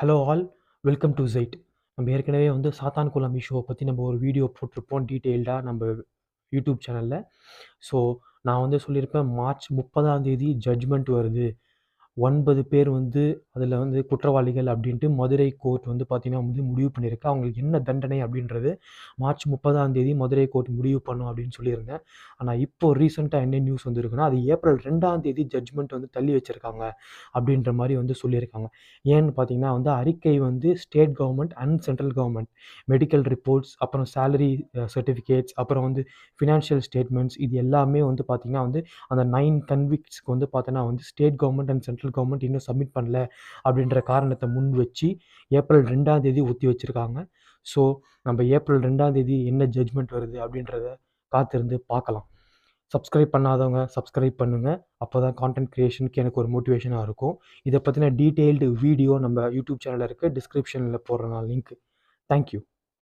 Hello all, welcome to Zite. நம்ம ஏற்கனவே வந்து சாத்தான் குளம் இஷ்யூவை பற்றி நம்ம ஒரு வீடியோ போட்டிருப்போம் டீட்டெயில்டாக நம்ம யூடியூப் சேனலில். ஸோ நான் வந்து சொல்லியிருப்பேன் மார்ச் 30ஆம் தேதி ஜட்ஜ்மெண்ட் வருது. 9 பேர் வந்து அதில் வந்து குற்றவாளிகள் அப்படின்ட்டு மதுரை கோர்ட் வந்து பார்த்தீங்கன்னா வந்து முடிவு பண்ணியிருக்கு. அவங்களுக்கு என்ன தண்டனை அப்படின்றது மார்ச் 30ஆம் தேதி மதுரை கோர்ட் முடிவு பண்ணும் அப்படின்னு சொல்லியிருந்தேன். ஆனால் இப்போ ரீசெண்டாக என்ன நியூஸ் வந்துருக்குன்னா, அது ஏப்ரல் 2ஆம் தேதி ஜட்ஜ்மெண்ட் வந்து தள்ளி வச்சிருக்காங்க அப்படின்ற மாதிரி வந்து சொல்லியிருக்காங்க. ஏன்னு பார்த்தீங்கன்னா வந்து அறிக்கை வந்து state government and central government medical reports, அப்புறம் சேலரி சர்டிஃபிகேட்ஸ், அப்புறம் வந்து ஃபினான்ஷியல் ஸ்டேட்மெண்ட்ஸ், இது எல்லாமே வந்து பார்த்தீங்கன்னா வந்து அந்த 9 கன்விக்ட்ஸ்க்கு வந்து பார்த்தோன்னா வந்து state government and central government இன்னும் சப்மிட் பண்ணல அப்படின்ற காரணத்தை முன் வச்சு ஏப்ரல் 2ஆம் தேதி ஒத்தி வச்சிருக்காங்க. ஸோ நம்ம ஏப்ரல் 2ஆம் தேதி என்ன ஜட்ஜ்மெண்ட் வருது அப்படின்றத காத்திருந்து பார்க்கலாம். சப்ஸ்கிரைப் பண்ணாதவங்க சப்ஸ்கிரைப் பண்ணுங்கள். அப்போ தான் கான்டென்ட் க்ரியேஷனுக்கு எனக்கு ஒரு மோட்டிவேஷனாக இருக்கும். இதை பற்றின டீட்டெயில்டு வீடியோ நம்ம யூடியூப் சேனலில் இருக்குது, டிஸ்கிரிப்ஷனில் போடுறேன் நான் லிங்க். தேங்க்யூ.